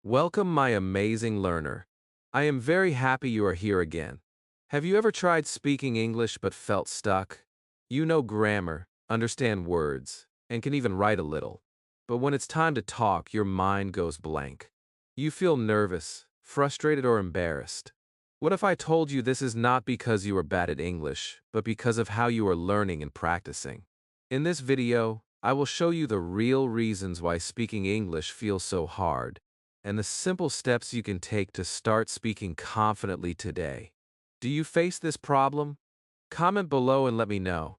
Welcome, my amazing learner. I am very happy you are here again. Have you ever tried speaking English but felt stuck? You know grammar, understand words, and can even write a little. But when it's time to talk, your mind goes blank. You feel nervous, frustrated, or embarrassed. What if I told you this is not because you are bad at English, but because of how you are learning and practicing? In this video, I will show you the real reasons why speaking English feels so hard and the simple steps you can take to start speaking confidently today. Do you face this problem? Comment below and let me know.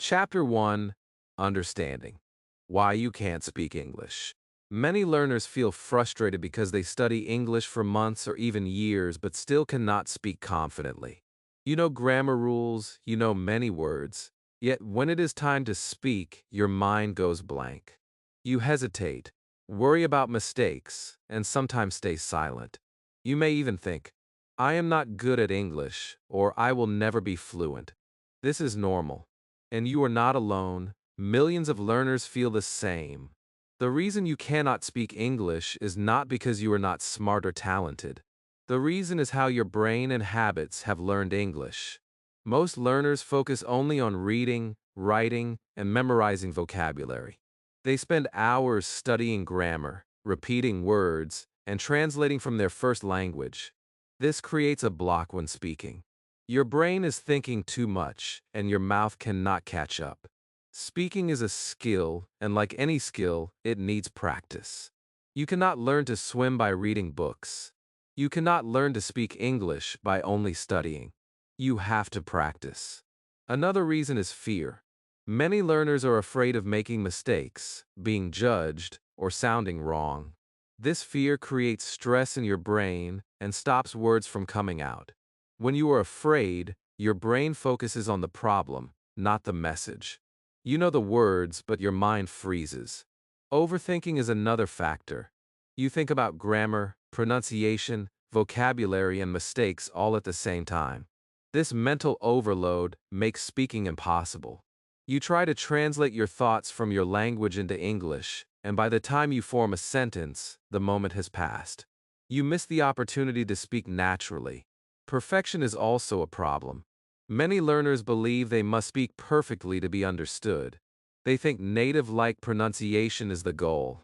Chapter 1: Understanding Why You Can't Speak English. Many learners feel frustrated because they study English for months or even years but still cannot speak confidently. You know grammar rules, you know many words, yet when it is time to speak, your mind goes blank. You hesitate, worry about mistakes, and sometimes stay silent. You may even think, I am not good at English, or I will never be fluent. This is normal. And you are not alone. Millions of learners feel the same. The reason you cannot speak English is not because you are not smart or talented. The reason is how your brain and habits have learned English. Most learners focus only on reading, writing, and memorizing vocabulary. They spend hours studying grammar, repeating words, and translating from their first language. This creates a block when speaking. Your brain is thinking too much, and your mouth cannot catch up. Speaking is a skill, and like any skill, it needs practice. You cannot learn to swim by reading books. You cannot learn to speak English by only studying. You have to practice. Another reason is fear. Many learners are afraid of making mistakes, being judged, or sounding wrong. This fear creates stress in your brain and stops words from coming out. When you are afraid, your brain focuses on the problem, not the message. You know the words, but your mind freezes. Overthinking is another factor. You think about grammar, pronunciation, vocabulary, and mistakes all at the same time. This mental overload makes speaking impossible. You try to translate your thoughts from your language into English, and by the time you form a sentence, the moment has passed. You miss the opportunity to speak naturally. Perfection is also a problem. Many learners believe they must speak perfectly to be understood. They think native-like pronunciation is the goal.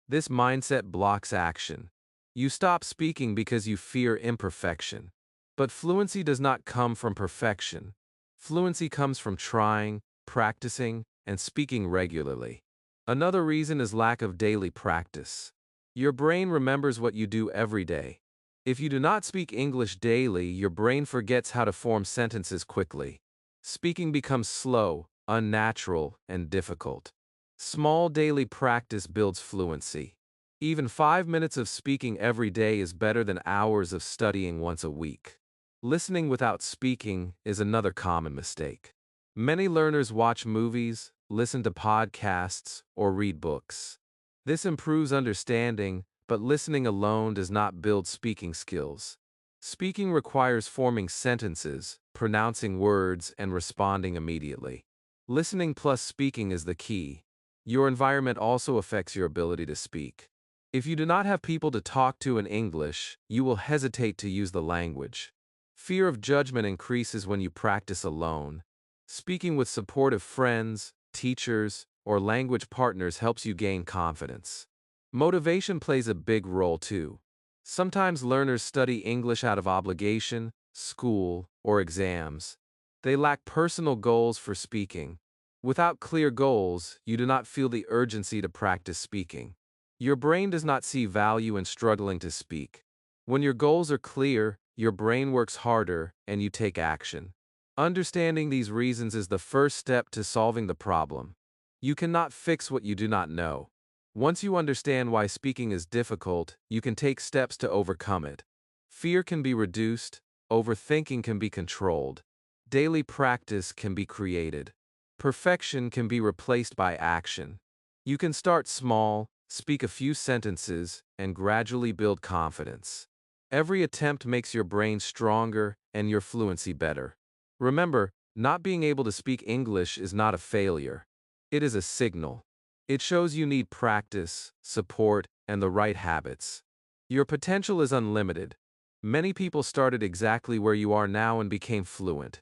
This mindset blocks action. You stop speaking because you fear imperfection. But fluency does not come from perfection. Fluency comes from trying, practicing, and speaking regularly. Another reason is lack of daily practice. Your brain remembers what you do every day. If you do not speak English daily, your brain forgets how to form sentences quickly. Speaking becomes slow, unnatural, and difficult. Small daily practice builds fluency. Even 5 minutes of speaking every day is better than hours of studying once a week. Listening without speaking is another common mistake. Many learners watch movies, listen to podcasts, or read books. This improves understanding, but listening alone does not build speaking skills. Speaking requires forming sentences, pronouncing words, and responding immediately. Listening plus speaking is the key. Your environment also affects your ability to speak. If you do not have people to talk to in English, you will hesitate to use the language. Fear of judgment increases when you practice alone. Speaking with supportive friends, teachers, or language partners helps you gain confidence. Motivation plays a big role too. Sometimes learners study English out of obligation, school, or exams. They lack personal goals for speaking. Without clear goals, you do not feel the urgency to practice speaking. Your brain does not see value in struggling to speak. When your goals are clear, your brain works harder and you take action. Understanding these reasons is the first step to solving the problem. You cannot fix what you do not know. Once you understand why speaking is difficult, you can take steps to overcome it. Fear can be reduced, overthinking can be controlled, daily practice can be created. Perfection can be replaced by action. You can start small, speak a few sentences, and gradually build confidence. Every attempt makes your brain stronger and your fluency better. Remember, not being able to speak English is not a failure. It is a signal. It shows you need practice, support, and the right habits. Your potential is unlimited. Many people started exactly where you are now and became fluent.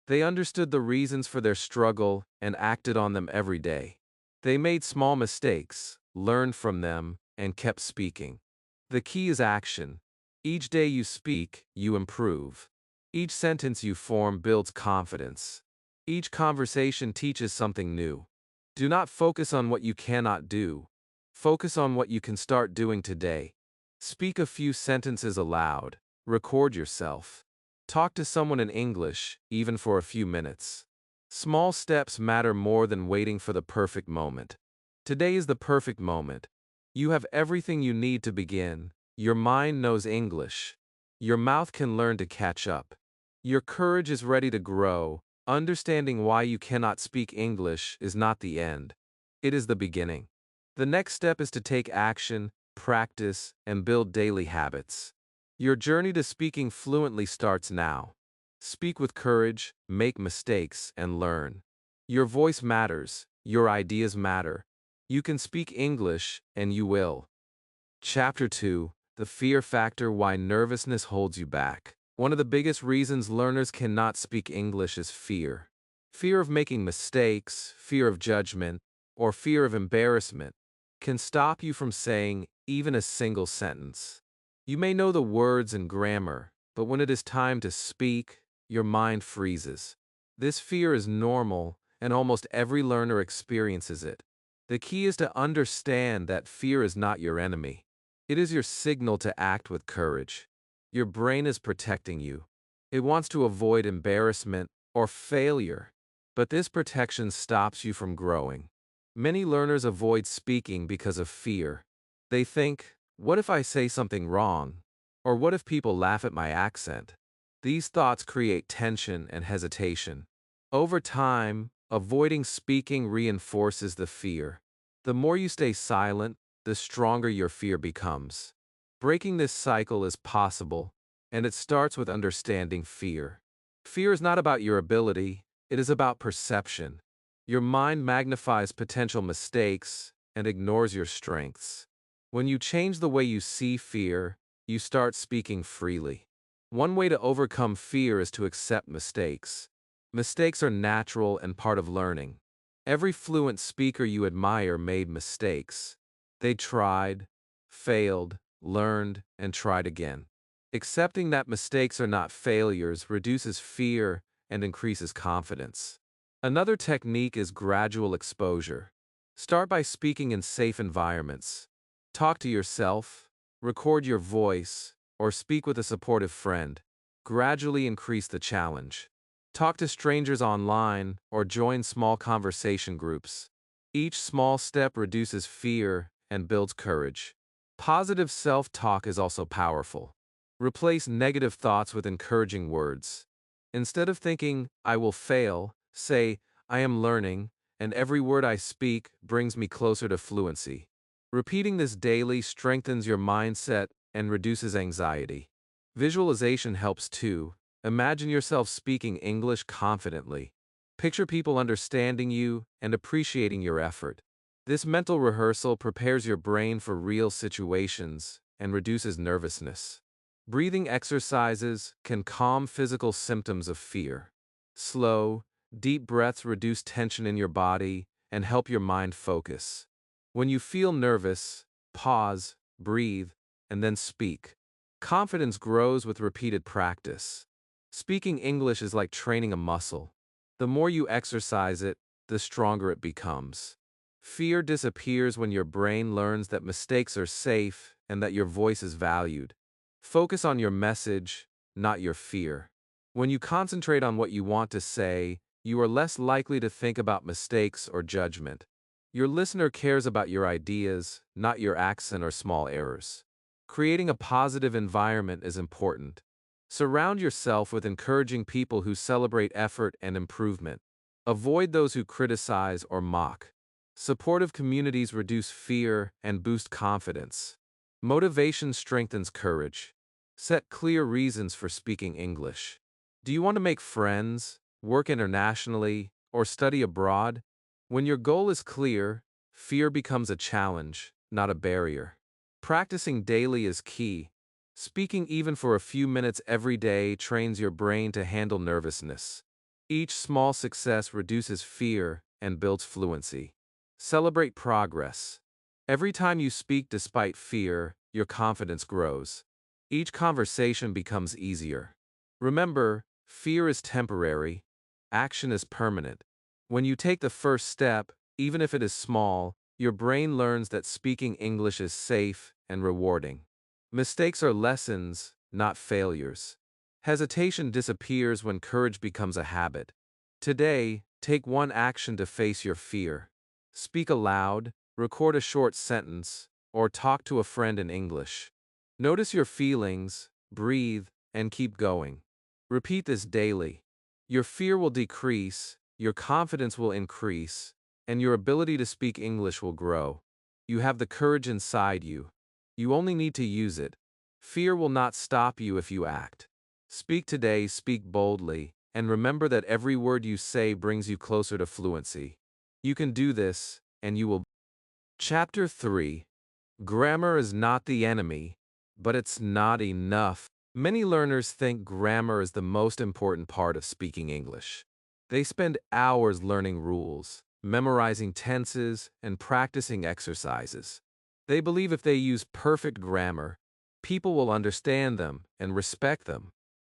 They understood the reasons for their struggle and acted on them every day. They made small mistakes, learned from them, and kept speaking. The key is action. Each day you speak, you improve. Each sentence you form builds confidence. Each conversation teaches something new. Do not focus on what you cannot do. Focus on what you can start doing today. Speak a few sentences aloud. Record yourself. Talk to someone in English, even for a few minutes. Small steps matter more than waiting for the perfect moment. Today is the perfect moment. You have everything you need to begin. Your mind knows English. Your mouth can learn to catch up. Your courage is ready to grow. Understanding why you cannot speak English is not the end. It is the beginning. The next step is to take action, practice, and build daily habits. Your journey to speaking fluently starts now. Speak with courage, make mistakes, and learn. Your voice matters, your ideas matter. You can speak English, and you will. Chapter 2: The Fear Factor: Why Nervousness Holds You Back. One of the biggest reasons learners cannot speak English is fear. Fear of making mistakes, fear of judgment, or fear of embarrassment can stop you from saying even a single sentence. You may know the words and grammar, but when it is time to speak, your mind freezes. This fear is normal, and almost every learner experiences it. The key is to understand that fear is not your enemy. It is your signal to act with courage. Your brain is protecting you. It wants to avoid embarrassment or failure, but this protection stops you from growing. Many learners avoid speaking because of fear. They think, what if I say something wrong? Or what if people laugh at my accent? These thoughts create tension and hesitation. Over time, avoiding speaking reinforces the fear. The more you stay silent, the stronger your fear becomes. Breaking this cycle is possible, and it starts with understanding fear. Fear is not about your ability, it is about perception. Your mind magnifies potential mistakes and ignores your strengths. When you change the way you see fear, you start speaking freely. One way to overcome fear is to accept mistakes. Mistakes are natural and part of learning. Every fluent speaker you admire made mistakes. They tried, failed, learned, and tried again. Accepting that mistakes are not failures reduces fear and increases confidence. Another technique is gradual exposure. Start by speaking in safe environments. Talk to yourself, record your voice, or speak with a supportive friend. Gradually increase the challenge. Talk to strangers online or join small conversation groups. Each small step reduces fear and builds courage. Positive self-talk is also powerful. Replace negative thoughts with encouraging words. Instead of thinking, I will fail, say, I am learning, and every word I speak brings me closer to fluency. Repeating this daily strengthens your mindset and reduces anxiety. Visualization helps too. Imagine yourself speaking English confidently. Picture people understanding you and appreciating your effort. This mental rehearsal prepares your brain for real situations and reduces nervousness. Breathing exercises can calm physical symptoms of fear. Slow, deep breaths reduce tension in your body and help your mind focus. When you feel nervous, pause, breathe, and then speak. Confidence grows with repeated practice. Speaking English is like training a muscle. The more you exercise it, the stronger it becomes. Fear disappears when your brain learns that mistakes are safe and that your voice is valued. Focus on your message, not your fear. When you concentrate on what you want to say, you are less likely to think about mistakes or judgment. Your listener cares about your ideas, not your accent or small errors. Creating a positive environment is important. Surround yourself with encouraging people who celebrate effort and improvement. Avoid those who criticize or mock. Supportive communities reduce fear and boost confidence. Motivation strengthens courage. Set clear reasons for speaking English. Do you want to make friends, work internationally, or study abroad? When your goal is clear, fear becomes a challenge, not a barrier. Practicing daily is key. Speaking even for a few minutes every day trains your brain to handle nervousness. Each small success reduces fear and builds fluency. Celebrate progress. Every time you speak despite fear, your confidence grows. Each conversation becomes easier. Remember, fear is temporary, action is permanent. When you take the first step, even if it is small, your brain learns that speaking English is safe and rewarding. Mistakes are lessons, not failures. Hesitation disappears when courage becomes a habit. Today, take one action to face your fear. Speak aloud, record a short sentence, or talk to a friend in English. Notice your feelings, breathe, and keep going. Repeat this daily. Your fear will decrease, your confidence will increase, and your ability to speak English will grow. You have the courage inside you. You only need to use it. Fear will not stop you if you act. Speak today, speak boldly, and remember that every word you say brings you closer to fluency. You can do this, and you will. Chapter 3. Grammar is not the enemy, but it's not enough. Many learners think grammar is the most important part of speaking English. They spend hours learning rules, memorizing tenses, and practicing exercises. They believe if they use perfect grammar, people will understand them and respect them.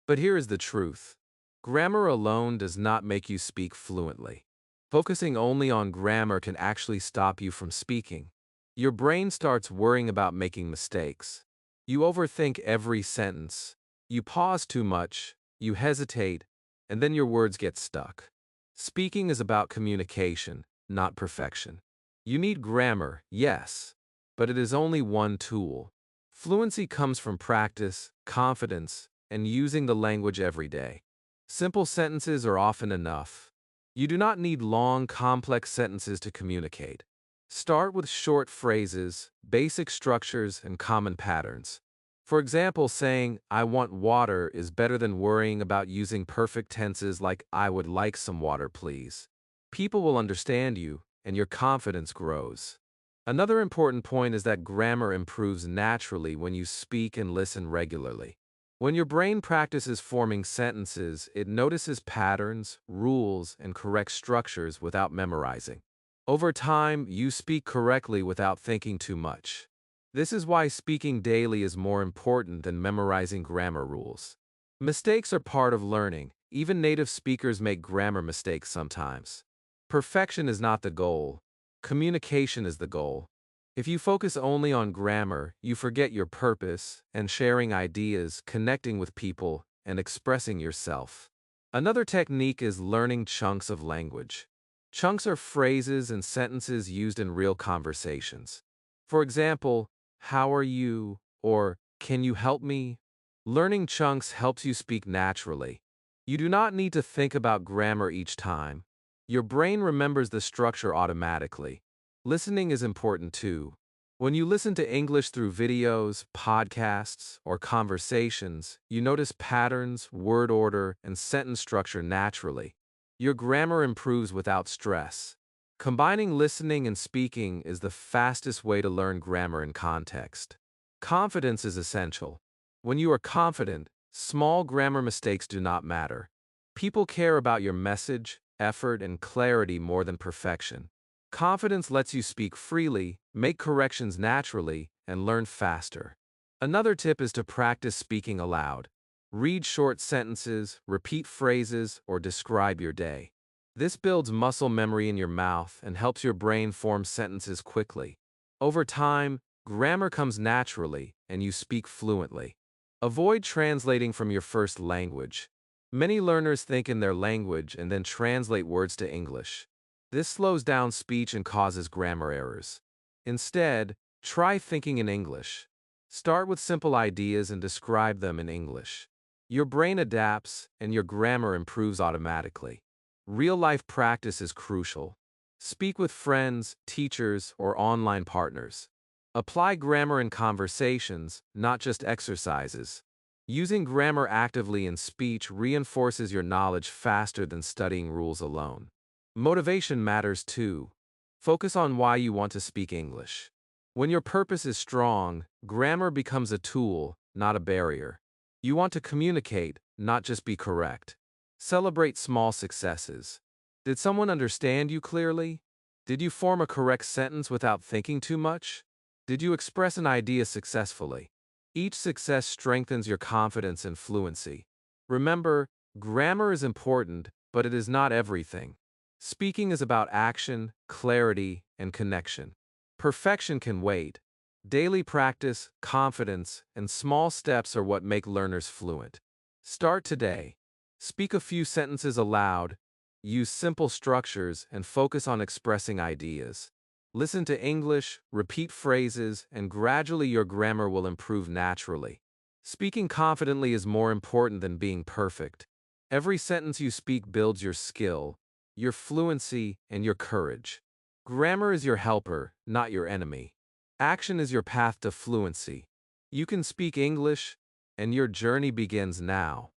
But here is the truth. Grammar alone does not make you speak fluently. Focusing only on grammar can actually stop you from speaking. Your brain starts worrying about making mistakes. You overthink every sentence. You pause too much, you hesitate, and then your words get stuck. Speaking is about communication, not perfection. You need grammar, yes, but it is only one tool. Fluency comes from practice, confidence, and using the language every day. Simple sentences are often enough. You do not need long, complex sentences to communicate. Start with short phrases, basic structures, and common patterns. For example, saying, "I want water" is better than worrying about using perfect tenses like "I would like some water, please." People will understand you, and your confidence grows. Another important point is that grammar improves naturally when you speak and listen regularly. When your brain practices forming sentences, it notices patterns, rules, and correct structures without memorizing. Over time, you speak correctly without thinking too much. This is why speaking daily is more important than memorizing grammar rules. Mistakes are part of learning. Even native speakers make grammar mistakes sometimes. Perfection is not the goal. Communication is the goal. If you focus only on grammar, you forget your purpose and sharing ideas, connecting with people, and expressing yourself. Another technique is learning chunks of language. Chunks are phrases and sentences used in real conversations. For example, "How are you?" or "Can you help me?" Learning chunks helps you speak naturally. You do not need to think about grammar each time. Your brain remembers the structure automatically. Listening is important too. When you listen to English through videos, podcasts, or conversations, you notice patterns, word order, and sentence structure naturally. Your grammar improves without stress. Combining listening and speaking is the fastest way to learn grammar in context. Confidence is essential. When you are confident, small grammar mistakes do not matter. People care about your message, effort, and clarity more than perfection. Confidence lets you speak freely, make corrections naturally, and learn faster. Another tip is to practice speaking aloud. Read short sentences, repeat phrases, or describe your day. This builds muscle memory in your mouth and helps your brain form sentences quickly. Over time, grammar comes naturally, and you speak fluently. Avoid translating from your first language. Many learners think in their language and then translate words to English. This slows down speech and causes grammar errors. Instead, try thinking in English. Start with simple ideas and describe them in English. Your brain adapts, and your grammar improves automatically. Real-life practice is crucial. Speak with friends, teachers, or online partners. Apply grammar in conversations, not just exercises. Using grammar actively in speech reinforces your knowledge faster than studying rules alone. Motivation matters too. Focus on why you want to speak English. When your purpose is strong, grammar becomes a tool, not a barrier. You want to communicate, not just be correct. Celebrate small successes. Did someone understand you clearly? Did you form a correct sentence without thinking too much? Did you express an idea successfully? Each success strengthens your confidence and fluency. Remember, grammar is important, but it is not everything. Speaking is about action, clarity, and connection. Perfection can wait. Daily practice, confidence, and small steps are what make learners fluent. Start today. Speak a few sentences aloud, use simple structures, and focus on expressing ideas. Listen to English, repeat phrases, and gradually your grammar will improve naturally. Speaking confidently is more important than being perfect. Every sentence you speak builds your skill, your fluency, and your courage. Grammar is your helper, not your enemy. Action is your path to fluency. You can speak English, and your journey begins now.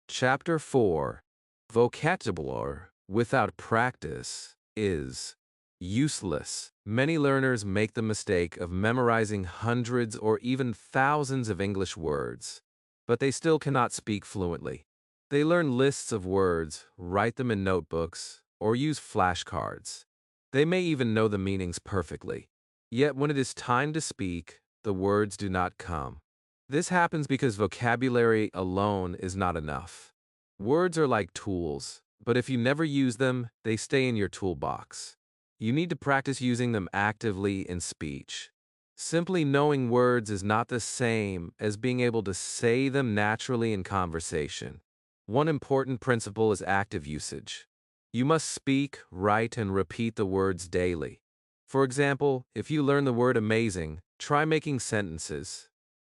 Chapter 4. Vocabulary without practice is useless. Many learners make the mistake of memorizing hundreds or even thousands of English words, but they still cannot speak fluently. They learn lists of words, write them in notebooks, or use flashcards. They may even know the meanings perfectly. Yet when it is time to speak, the words do not come. This happens because vocabulary alone is not enough. Words are like tools, but if you never use them, they stay in your toolbox. You need to practice using them actively in speech. Simply knowing words is not the same as being able to say them naturally in conversation. One important principle is active usage. You must speak, write, and repeat the words daily. For example, if you learn the word amazing, try making sentences.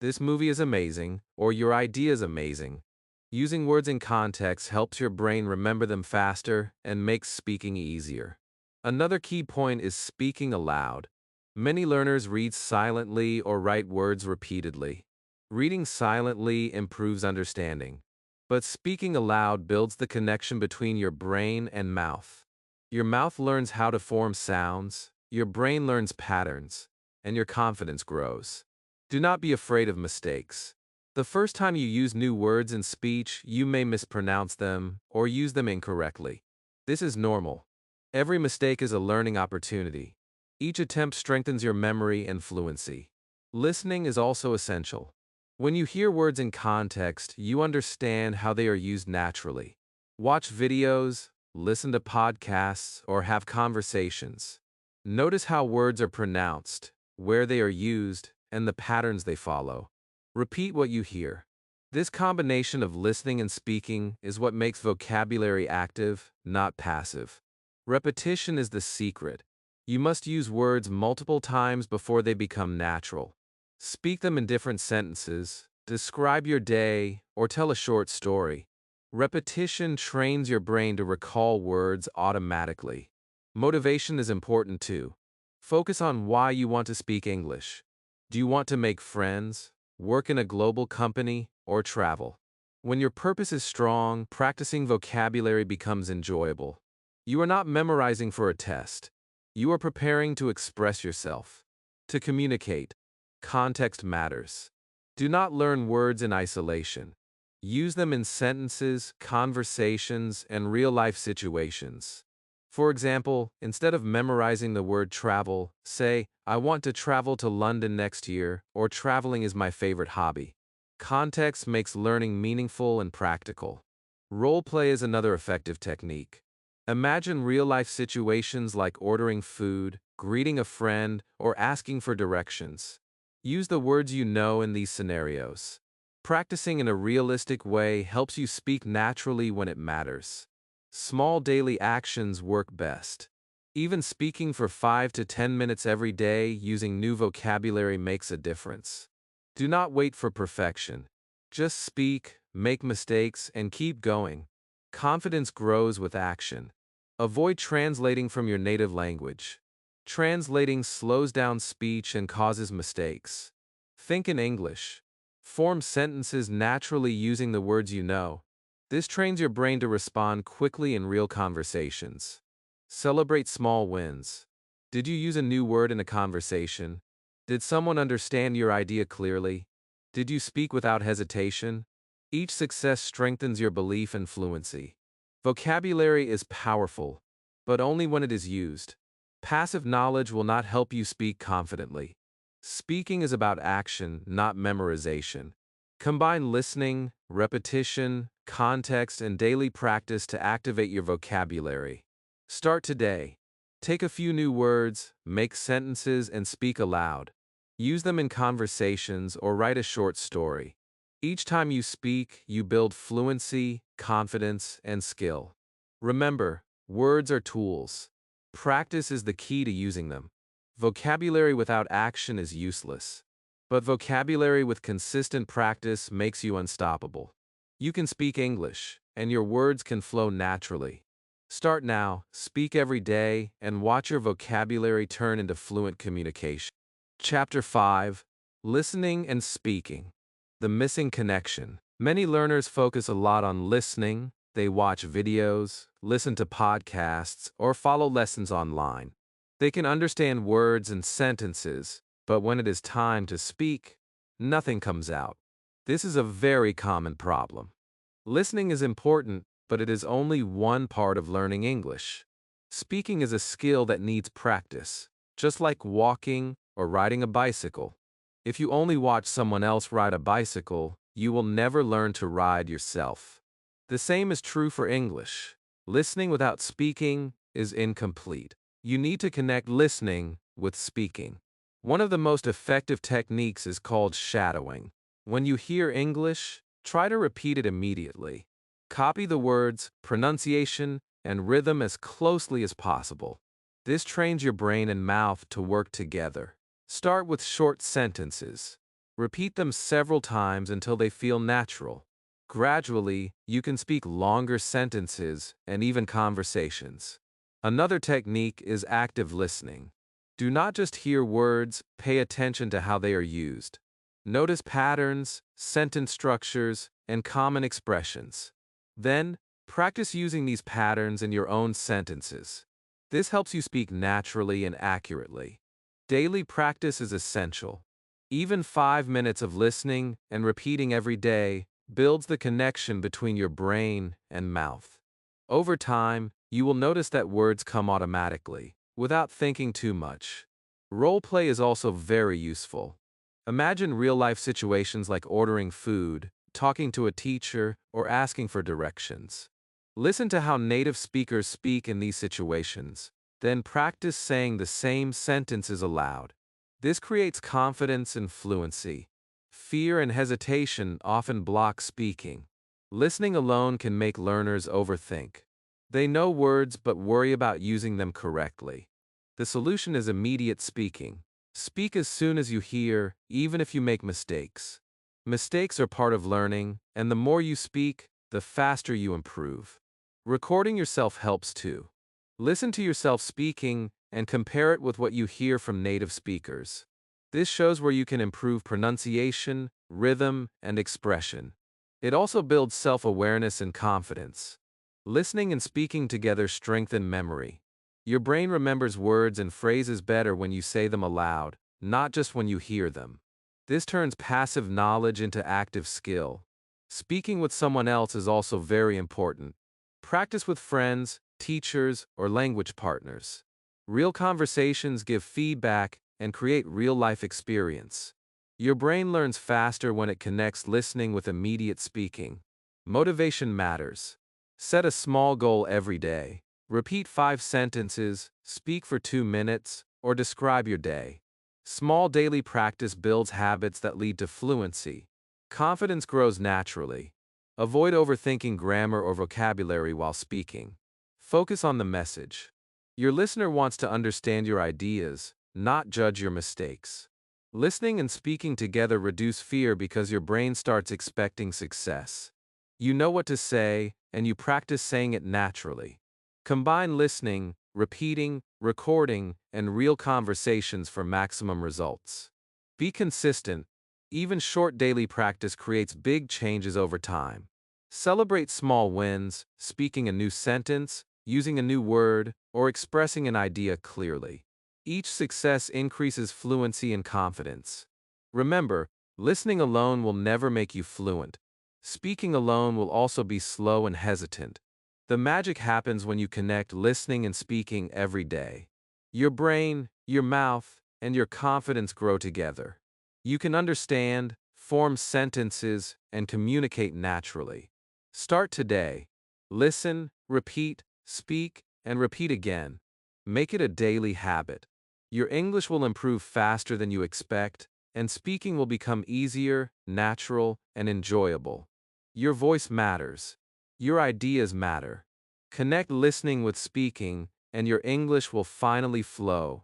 This movie is amazing, or your idea is amazing. Using words in context helps your brain remember them faster and makes speaking easier. Another key point is speaking aloud. Many learners read silently or write words repeatedly. Reading silently improves understanding, but speaking aloud builds the connection between your brain and mouth. Your mouth learns how to form sounds, your brain learns patterns, and your confidence grows. Do not be afraid of mistakes. The first time you use new words in speech, you may mispronounce them or use them incorrectly. This is normal. Every mistake is a learning opportunity. Each attempt strengthens your memory and fluency. Listening is also essential. When you hear words in context, you understand how they are used naturally. Watch videos, listen to podcasts, or have conversations. Notice how words are pronounced, where they are used, and the patterns they follow. Repeat what you hear. This combination of listening and speaking is what makes vocabulary active, not passive. Repetition is the secret. You must use words multiple times before they become natural. Speak them in different sentences, describe your day, or tell a short story. Repetition trains your brain to recall words automatically. Motivation is important too. Focus on why you want to speak English. Do you want to make friends, work in a global company, or travel? When your purpose is strong, practicing vocabulary becomes enjoyable. You are not memorizing for a test. You are preparing to express yourself. To communicate, context matters. Do not learn words in isolation. Use them in sentences, conversations, and real-life situations. For example, instead of memorizing the word travel, say, I want to travel to London next year, or traveling is my favorite hobby. Context makes learning meaningful and practical. Role play is another effective technique. Imagine real-life situations like ordering food, greeting a friend, or asking for directions. Use the words you know in these scenarios. Practicing in a realistic way helps you speak naturally when it matters. Small daily actions work best. Even speaking for 5 to 10 minutes every day using new vocabulary makes a difference. Do not wait for perfection. Just speak, make mistakes, and keep going. Confidence grows with action. Avoid translating from your native language. Translating slows down speech and causes mistakes. Think in English. Form sentences naturally using the words you know. This trains your brain to respond quickly in real conversations. Celebrate small wins. Did you use a new word in a conversation? Did someone understand your idea clearly? Did you speak without hesitation? Each success strengthens your belief in fluency. Vocabulary is powerful, but only when it is used. Passive knowledge will not help you speak confidently. Speaking is about action, not memorization. Combine listening, repetition, context, and daily practice to activate your vocabulary. Start today. Take a few new words, make sentences, and speak aloud. Use them in conversations or write a short story. Each time you speak, you build fluency, confidence, and skill. Remember, words are tools. Practice is the key to using them. Vocabulary without action is useless. But vocabulary with consistent practice makes you unstoppable. You can speak English, and your words can flow naturally. Start now, speak every day, and watch your vocabulary turn into fluent communication. Chapter 5: Listening and Speaking. The missing connection. Many learners focus a lot on listening. They watch videos, listen to podcasts, or follow lessons online. They can understand words and sentences, but when it is time to speak, nothing comes out. This is a very common problem. Listening is important, but it is only one part of learning English. Speaking is a skill that needs practice, just like walking or riding a bicycle. If you only watch someone else ride a bicycle, you will never learn to ride yourself. The same is true for English. Listening without speaking is incomplete. You need to connect listening with speaking. One of the most effective techniques is called shadowing. When you hear English, try to repeat it immediately. Copy the words, pronunciation, and rhythm as closely as possible. This trains your brain and mouth to work together. Start with short sentences. Repeat them several times until they feel natural. Gradually, you can speak longer sentences and even conversations. Another technique is active listening. Do not just hear words, pay attention to how they are used. Notice patterns, sentence structures, and common expressions. Then, practice using these patterns in your own sentences. This helps you speak naturally and accurately. Daily practice is essential. Even 5 minutes of listening and repeating every day builds the connection between your brain and mouth. Over time, you will notice that words come automatically, without thinking too much. Role play is also very useful. Imagine real-life situations like ordering food, talking to a teacher, or asking for directions. Listen to how native speakers speak in these situations. Then practice saying the same sentences aloud. This creates confidence and fluency. Fear and hesitation often block speaking. Listening alone can make learners overthink. They know words but worry about using them correctly. The solution is immediate speaking. Speak as soon as you hear, even if you make mistakes. Mistakes are part of learning, and the more you speak, the faster you improve. Recording yourself helps too. Listen to yourself speaking and compare it with what you hear from native speakers. This shows where you can improve pronunciation, rhythm, and expression. It also builds self-awareness and confidence. Listening and speaking together strengthen memory. Your brain remembers words and phrases better when you say them aloud, not just when you hear them. This turns passive knowledge into active skill. Speaking with someone else is also very important. Practice with friends, teachers, or language partners. Real conversations give feedback and create real-life experience. Your brain learns faster when it connects listening with immediate speaking. Motivation matters. Set a small goal every day. Repeat 5 sentences, speak for 2 minutes, or describe your day. Small daily practice builds habits that lead to fluency. Confidence grows naturally. Avoid overthinking grammar or vocabulary while speaking. Focus on the message. Your listener wants to understand your ideas, not judge your mistakes. Listening and speaking together reduce fear because your brain starts expecting success. You know what to say, and you practice saying it naturally. Combine listening, repeating, recording, and real conversations for maximum results. Be consistent. Even short daily practice creates big changes over time. Celebrate small wins, speaking a new sentence, using a new word, or expressing an idea clearly. Each success increases fluency and confidence. Remember, listening alone will never make you fluent. Speaking alone will also be slow and hesitant. The magic happens when you connect listening and speaking every day. Your brain, your mouth, and your confidence grow together. You can understand, form sentences, and communicate naturally. Start today. Listen, repeat, speak, and repeat again. Make it a daily habit. Your English will improve faster than you expect, and speaking will become easier, natural, and enjoyable. Your voice matters. Your ideas matter. Connect listening with speaking, and your English will finally flow.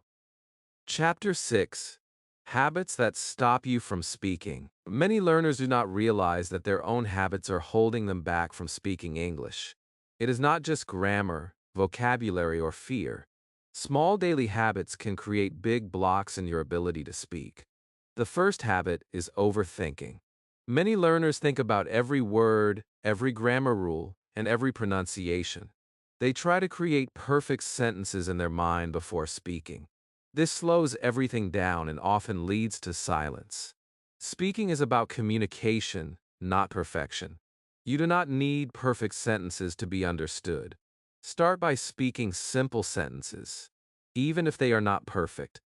Chapter 6. Habits that stop you from speaking. Many learners do not realize that their own habits are holding them back from speaking English. It is not just grammar, vocabulary, or fear. Small daily habits can create big blocks in your ability to speak. The first habit is overthinking. Many learners think about every word, every grammar rule, and every pronunciation. They try to create perfect sentences in their mind before speaking. This slows everything down and often leads to silence. Speaking is about communication, not perfection. You do not need perfect sentences to be understood. Start by speaking simple sentences, even if they are not perfect.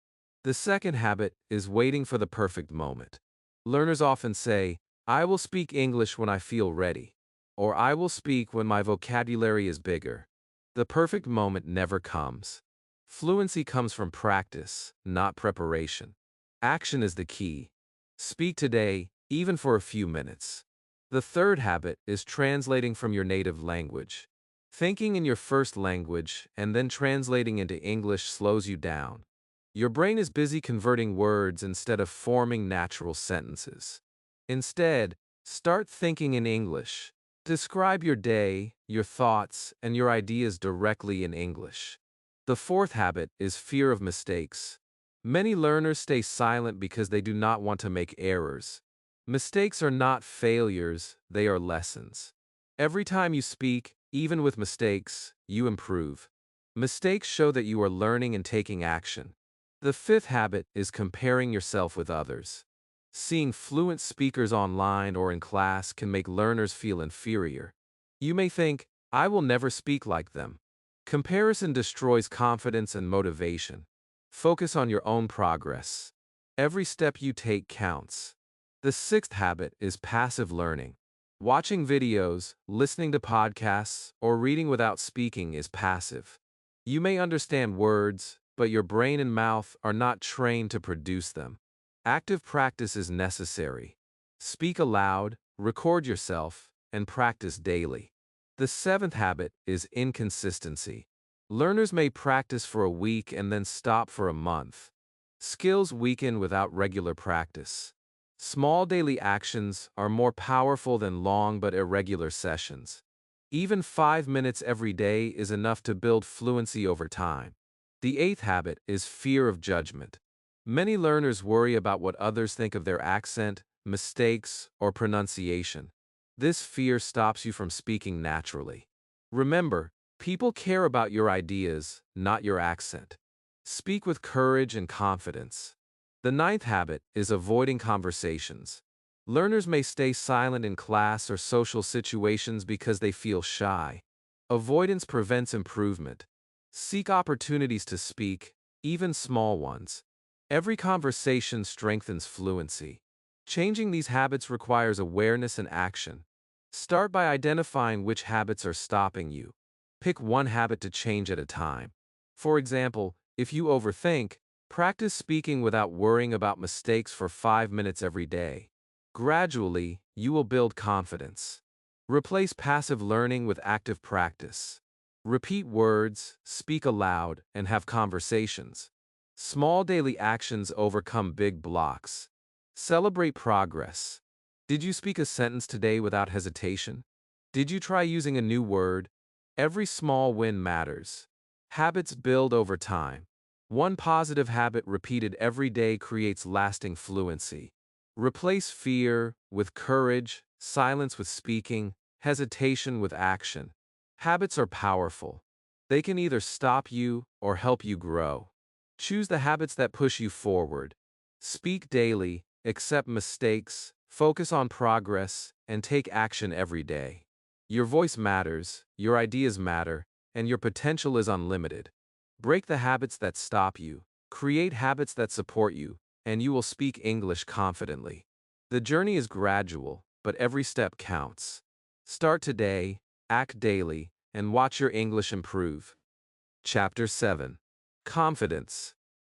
The second habit is waiting for the perfect moment. Learners often say, "I will speak English when I feel ready," or "I will speak when my vocabulary is bigger." The perfect moment never comes. Fluency comes from practice, not preparation. Action is the key. Speak today, even for a few minutes. The third habit is translating from your native language. Thinking in your first language and then translating into English slows you down. Your brain is busy converting words instead of forming natural sentences. Instead, start thinking in English. Describe your day, your thoughts, and your ideas directly in English. The fourth habit is fear of mistakes. Many learners stay silent because they do not want to make errors. Mistakes are not failures, they are lessons. Every time you speak, even with mistakes, you improve. Mistakes show that you are learning and taking action. The fifth habit is comparing yourself with others. Seeing fluent speakers online or in class can make learners feel inferior. You may think, "I will never speak like them." Comparison destroys confidence and motivation. Focus on your own progress. Every step you take counts. The sixth habit is passive learning. Watching videos, listening to podcasts, or reading without speaking is passive. You may understand words, but your brain and mouth are not trained to produce them. Active practice is necessary. Speak aloud, record yourself, and practice daily. The seventh habit is inconsistency. Learners may practice for a week and then stop for a month. Skills weaken without regular practice. Small daily actions are more powerful than long but irregular sessions. Even 5 minutes every day is enough to build fluency over time. The eighth habit is fear of judgment. Many learners worry about what others think of their accent, mistakes, or pronunciation. This fear stops you from speaking naturally. Remember, people care about your ideas, not your accent. Speak with courage and confidence. The ninth habit is avoiding conversations. Learners may stay silent in class or social situations because they feel shy. Avoidance prevents improvement. Seek opportunities to speak, even small ones. Every conversation strengthens fluency. Changing these habits requires awareness and action. Start by identifying which habits are stopping you. Pick one habit to change at a time. For example, if you overthink, practice speaking without worrying about mistakes for 5 minutes every day. Gradually, you will build confidence. Replace passive learning with active practice. Repeat words, speak aloud, and have conversations. Small daily actions overcome big blocks. Celebrate progress. Did you speak a sentence today without hesitation? Did you try using a new word? Every small win matters. Habits build over time. One positive habit repeated every day creates lasting fluency. Replace fear with courage, silence with speaking, hesitation with action. Habits are powerful. They can either stop you or help you grow. Choose the habits that push you forward. Speak daily, accept mistakes, focus on progress, and take action every day. Your voice matters, your ideas matter, and your potential is unlimited. Break the habits that stop you, create habits that support you, and you will speak English confidently. The journey is gradual, but every step counts. Start today, act daily, and watch your English improve. Chapter 7. Confidence.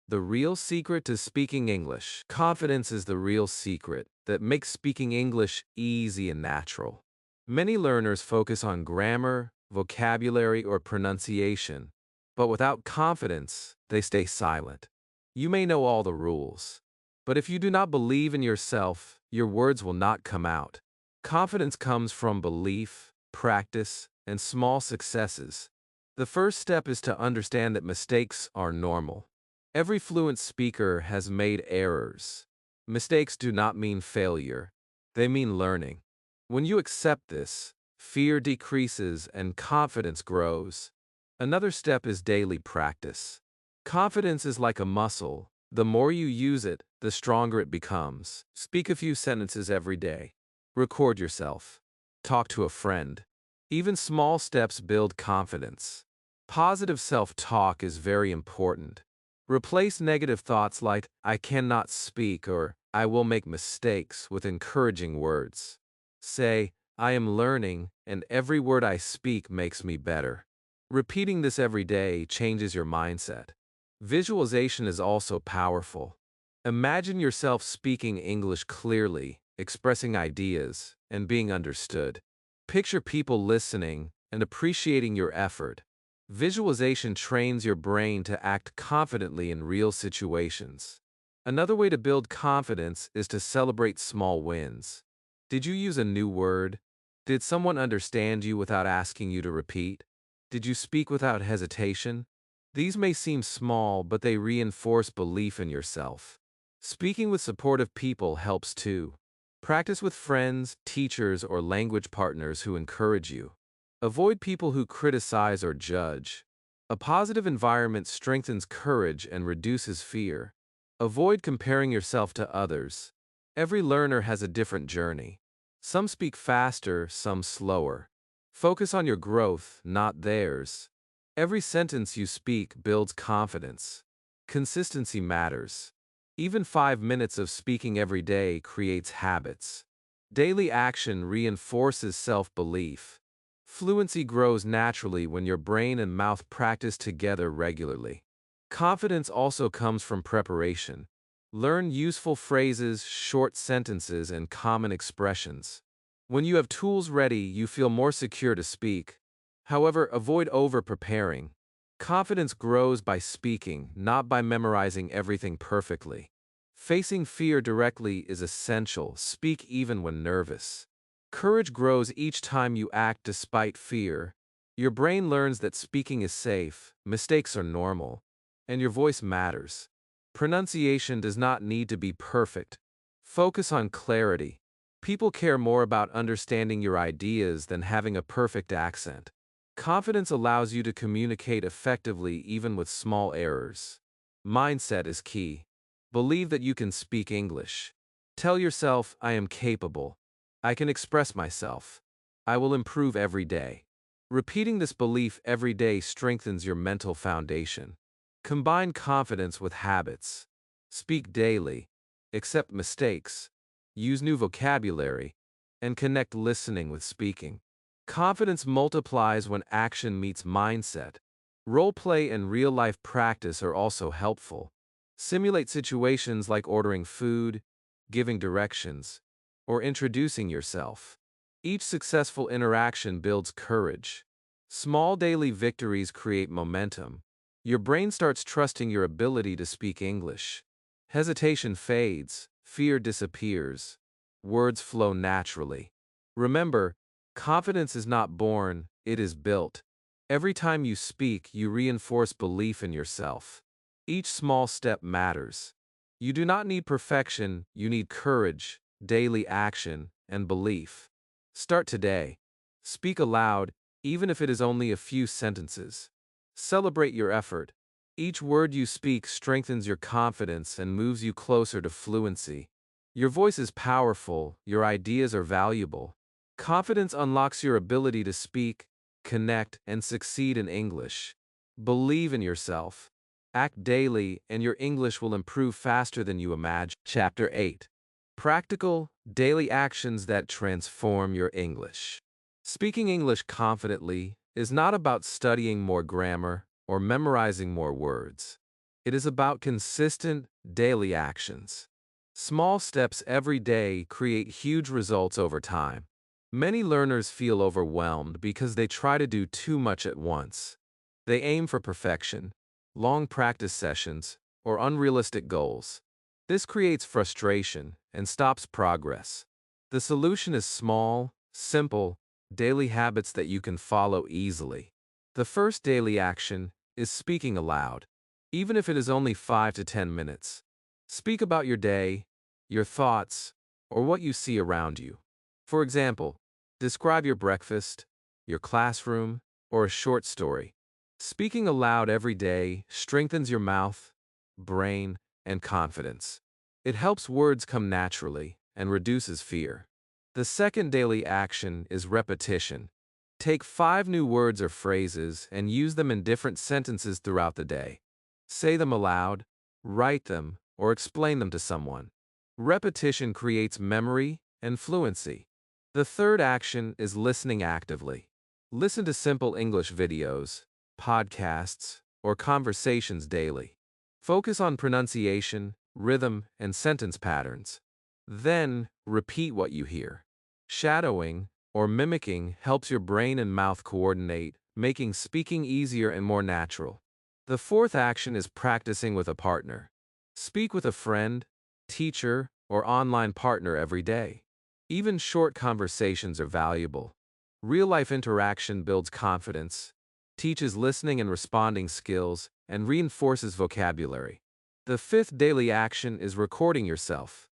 The real secret to speaking English. Confidence is the real secret that makes speaking English easy and natural. Many learners focus on grammar, vocabulary, or pronunciation, but without confidence, they stay silent. You may know all the rules, but if you do not believe in yourself, your words will not come out. Confidence comes from belief, practice, and small successes. The first step is to understand that mistakes are normal. Every fluent speaker has made errors. Mistakes do not mean failure, they mean learning. When you accept this, fear decreases and confidence grows. Another step is daily practice. Confidence is like a muscle. The more you use it, the stronger it becomes. Speak a few sentences every day. Record yourself. Talk to a friend. Even small steps build confidence. Positive self-talk is very important. Replace negative thoughts like, I cannot speak or I will make mistakes with encouraging words. Say, I am learning, and every word I speak makes me better. Repeating this every day changes your mindset. Visualization is also powerful. Imagine yourself speaking English clearly, expressing ideas, and being understood. Picture people listening and appreciating your effort. Visualization trains your brain to act confidently in real situations. Another way to build confidence is to celebrate small wins. Did you use a new word? Did someone understand you without asking you to repeat? Did you speak without hesitation? These may seem small, but they reinforce belief in yourself. Speaking with supportive people helps too. Practice with friends, teachers, or language partners who encourage you. Avoid people who criticize or judge. A positive environment strengthens courage and reduces fear. Avoid comparing yourself to others. Every learner has a different journey. Some speak faster, some slower. Focus on your growth, not theirs. Every sentence you speak builds confidence. Consistency matters. Even 5 minutes of speaking every day creates habits. Daily action reinforces self-belief. Fluency grows naturally when your brain and mouth practice together regularly. Confidence also comes from preparation. Learn useful phrases, short sentences, and common expressions. When you have tools ready, you feel more secure to speak. However, avoid over-preparing. Confidence grows by speaking, not by memorizing everything perfectly. Facing fear directly is essential. Speak even when nervous. Courage grows each time you act despite fear. Your brain learns that speaking is safe, mistakes are normal, and your voice matters. Pronunciation does not need to be perfect. Focus on clarity. People care more about understanding your ideas than having a perfect accent. Confidence allows you to communicate effectively even with small errors. Mindset is key. Believe that you can speak English. Tell yourself, I am capable. I can express myself. I will improve every day. Repeating this belief every day strengthens your mental foundation. Combine confidence with habits. Speak daily. Accept mistakes. Use new vocabulary. And connect listening with speaking. Confidence multiplies when action meets mindset. Role play and real-life practice are also helpful. Simulate situations like ordering food, giving directions, or introducing yourself. Each successful interaction builds courage. Small daily victories create momentum. Your brain starts trusting your ability to speak English. Hesitation fades, fear disappears. Words flow naturally. Remember, confidence is not born, it is built. Every time you speak, you reinforce belief in yourself. Each small step matters. You do not need perfection, you need courage, daily action, and belief. Start today. Speak aloud, even if it is only a few sentences. Celebrate your effort. Each word you speak strengthens your confidence and moves you closer to fluency. Your voice is powerful, your ideas are valuable. Confidence unlocks your ability to speak, connect, and succeed in English. Believe in yourself. Act daily, and your English will improve faster than you imagine. Chapter 8. Practical, daily actions that transform your English. Speaking English confidently is not about studying more grammar or memorizing more words. It is about consistent, daily actions. Small steps every day create huge results over time. Many learners feel overwhelmed because they try to do too much at once. They aim for perfection, long practice sessions, or unrealistic goals. This creates frustration and stops progress. The solution is small, simple, daily habits that you can follow easily. The first daily action is speaking aloud, even if it is only 5 to 10 minutes. Speak about your day, your thoughts, or what you see around you. For example, describe your breakfast, your classroom, or a short story. Speaking aloud every day strengthens your mouth, brain, and confidence. It helps words come naturally and reduces fear. The second daily action is repetition. Take 5 new words or phrases and use them in different sentences throughout the day. Say them aloud, write them, or explain them to someone. Repetition creates memory and fluency. The third action is listening actively. Listen to simple English videos, podcasts, or conversations daily. Focus on pronunciation, rhythm, and sentence patterns. Then, repeat what you hear. Shadowing, or mimicking, helps your brain and mouth coordinate, making speaking easier and more natural. The fourth action is practicing with a partner. Speak with a friend, teacher, or online partner every day. Even short conversations are valuable. Real-life interaction builds confidence, teaches listening and responding skills, and reinforces vocabulary. The fifth daily action is recording yourself.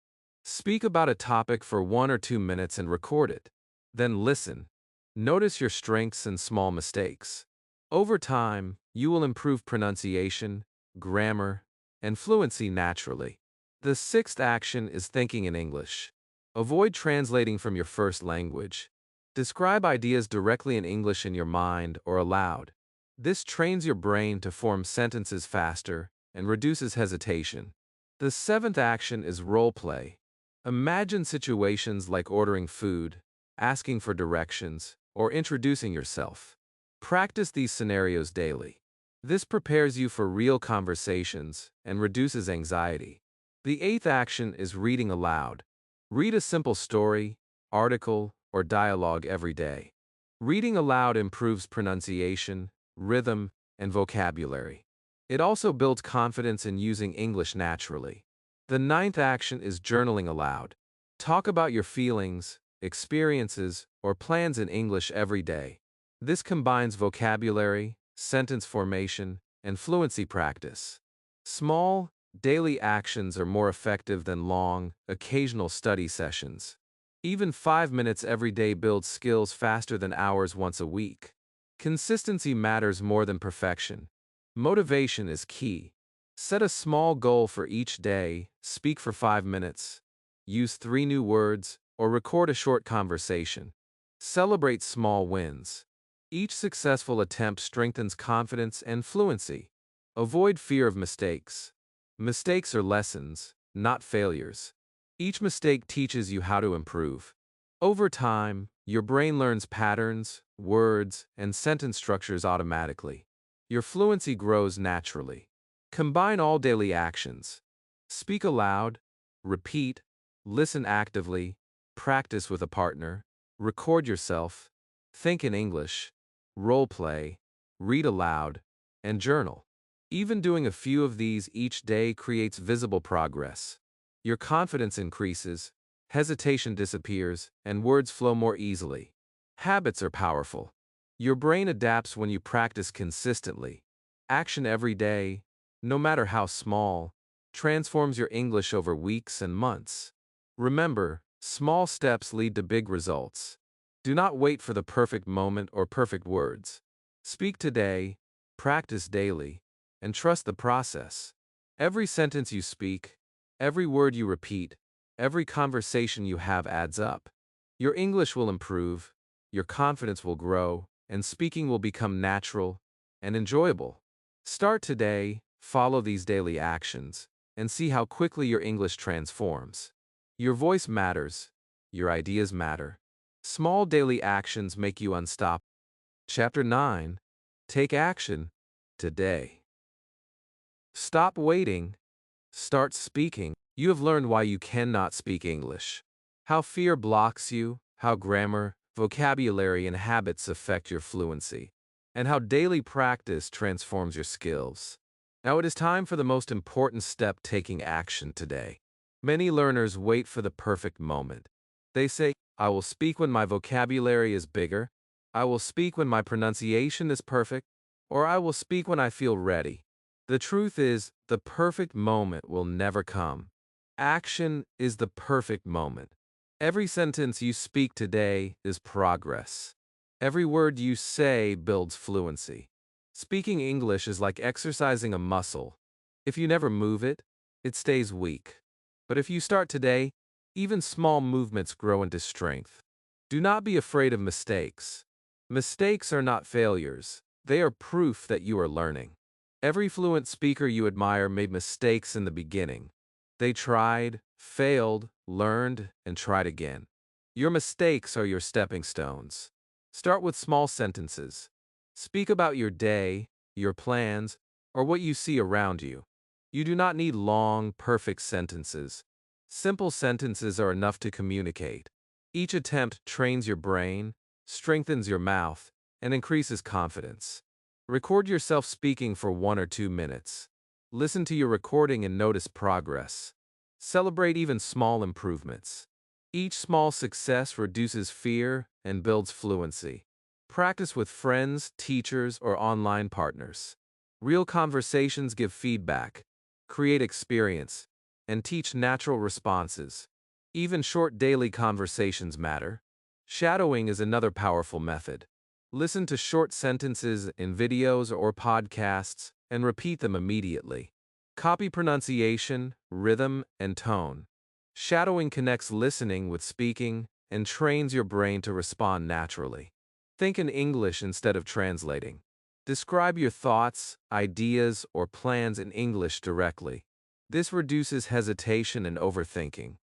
Speak about a topic for 1 or 2 minutes and record it. Then listen. Notice your strengths and small mistakes. Over time, you will improve pronunciation, grammar, and fluency naturally. The sixth action is thinking in English. Avoid translating from your first language. Describe ideas directly in English in your mind or aloud. This trains your brain to form sentences faster and reduces hesitation. The seventh action is role play. Imagine situations like ordering food, asking for directions, or introducing yourself. Practice these scenarios daily. This prepares you for real conversations and reduces anxiety. The eighth action is reading aloud. Read a simple story, article, or dialogue every day. Reading aloud improves pronunciation, rhythm, and vocabulary. It also builds confidence in using English naturally. The ninth action is journaling aloud. Talk about your feelings, experiences, or plans in English every day. This combines vocabulary, sentence formation, and fluency practice. Small, daily actions are more effective than long, occasional study sessions. Even 5 minutes every day builds skills faster than hours once a week. Consistency matters more than perfection. Motivation is key. Set a small goal for each day, speak for 5 minutes, use 3 new words, or record a short conversation. Celebrate small wins. Each successful attempt strengthens confidence and fluency. Avoid fear of mistakes. Mistakes are lessons, not failures. Each mistake teaches you how to improve. Over time, your brain learns patterns, words, and sentence structures automatically. Your fluency grows naturally. Combine all daily actions. Speak aloud, repeat, listen actively, practice with a partner, record yourself, think in English, role play, read aloud, and journal. Even doing a few of these each day creates visible progress. Your confidence increases, hesitation disappears, and words flow more easily. Habits are powerful. Your brain adapts when you practice consistently. Action every day, no matter how small, transforms your English over weeks and months. Remember, small steps lead to big results. Do not wait for the perfect moment or perfect words. Speak today, practice daily, and trust the process. Every sentence you speak, every word you repeat, every conversation you have adds up. Your English will improve, your confidence will grow, and speaking will become natural and enjoyable. Start today, follow these daily actions, and see how quickly your English transforms. Your voice matters, your ideas matter. Small daily actions make you unstoppable. Chapter 9. Take action today. Stop waiting. Start speaking. You have learned why you cannot speak English, how fear blocks you, how grammar, vocabulary, and habits affect your fluency, and how daily practice transforms your skills. Now it is time for the most important step: taking action today. Many learners wait for the perfect moment. They say, I will speak when my vocabulary is bigger, I will speak when my pronunciation is perfect, or I will speak when I feel ready. The truth is, the perfect moment will never come. Action is the perfect moment. Every sentence you speak today is progress. Every word you say builds fluency. Speaking English is like exercising a muscle. If you never move it, it stays weak. But if you start today, even small movements grow into strength. Do not be afraid of mistakes. Mistakes are not failures. They are proof that you are learning. Every fluent speaker you admire made mistakes in the beginning. They tried, failed, learned, and tried again. Your mistakes are your stepping stones. Start with small sentences. Speak about your day, your plans, or what you see around you. You do not need long, perfect sentences. Simple sentences are enough to communicate. Each attempt trains your brain, strengthens your mouth, and increases confidence. Record yourself speaking for 1 or 2 minutes. Listen to your recording and notice progress. Celebrate even small improvements. Each small success reduces fear and builds fluency. Practice with friends, teachers, or online partners. Real conversations give feedback, create experience, and teach natural responses. Even short daily conversations matter. Shadowing is another powerful method. Listen to short sentences in videos or podcasts and repeat them immediately. Copy pronunciation, rhythm, and tone. Shadowing connects listening with speaking and trains your brain to respond naturally. Think in English instead of translating. Describe your thoughts, ideas, or plans in English directly. This reduces hesitation and overthinking.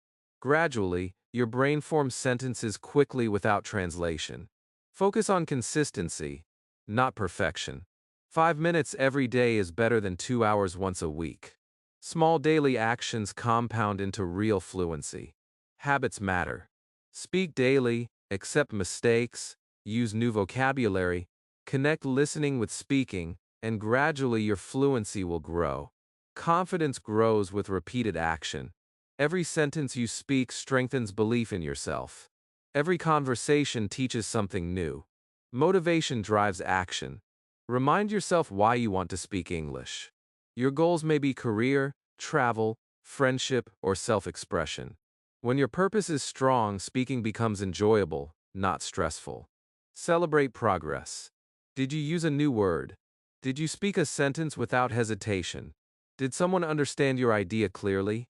Gradually, your brain forms sentences quickly without translation. Focus on consistency, not perfection. 5 minutes every day is better than 2 hours once a week. Small daily actions compound into real fluency. Habits matter. Speak daily, accept mistakes, use new vocabulary, connect listening with speaking, and gradually your fluency will grow. Confidence grows with repeated action. Every sentence you speak strengthens belief in yourself. Every conversation teaches something new. Motivation drives action. Remind yourself why you want to speak English. Your goals may be career, travel, friendship, or self-expression. When your purpose is strong, speaking becomes enjoyable, not stressful. Celebrate progress. Did you use a new word? Did you speak a sentence without hesitation? Did someone understand your idea clearly?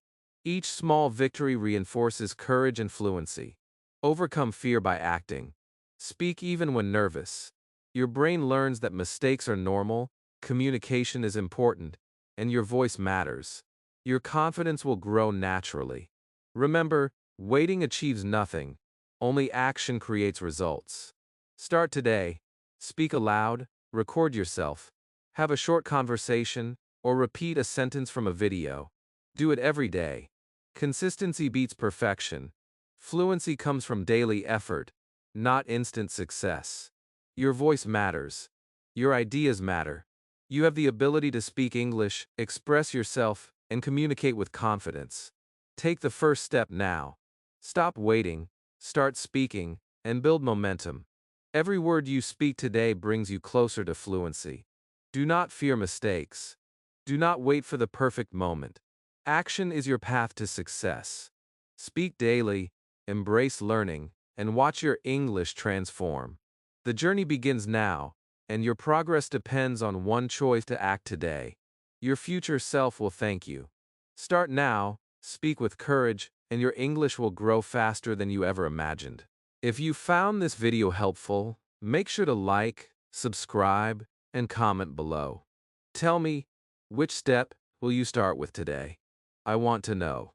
Each small victory reinforces courage and fluency. Overcome fear by acting. Speak even when nervous. Your brain learns that mistakes are normal, communication is important, and your voice matters. Your confidence will grow naturally. Remember, waiting achieves nothing. Only action creates results. Start today. Speak aloud, record yourself, have a short conversation, or repeat a sentence from a video. Do it every day. Consistency beats perfection. Fluency comes from daily effort, not instant success. Your voice matters. Your ideas matter. You have the ability to speak English, express yourself, and communicate with confidence. Take the first step now. Stop waiting, start speaking, and build momentum. Every word you speak today brings you closer to fluency. Do not fear mistakes. Do not wait for the perfect moment. Action is your path to success. Speak daily, embrace learning, and watch your English transform. The journey begins now, and your progress depends on one choice to act today. Your future self will thank you. Start now, speak with courage, and your English will grow faster than you ever imagined. If you found this video helpful, make sure to like, subscribe, and comment below. Tell me, which step will you start with today? I want to know.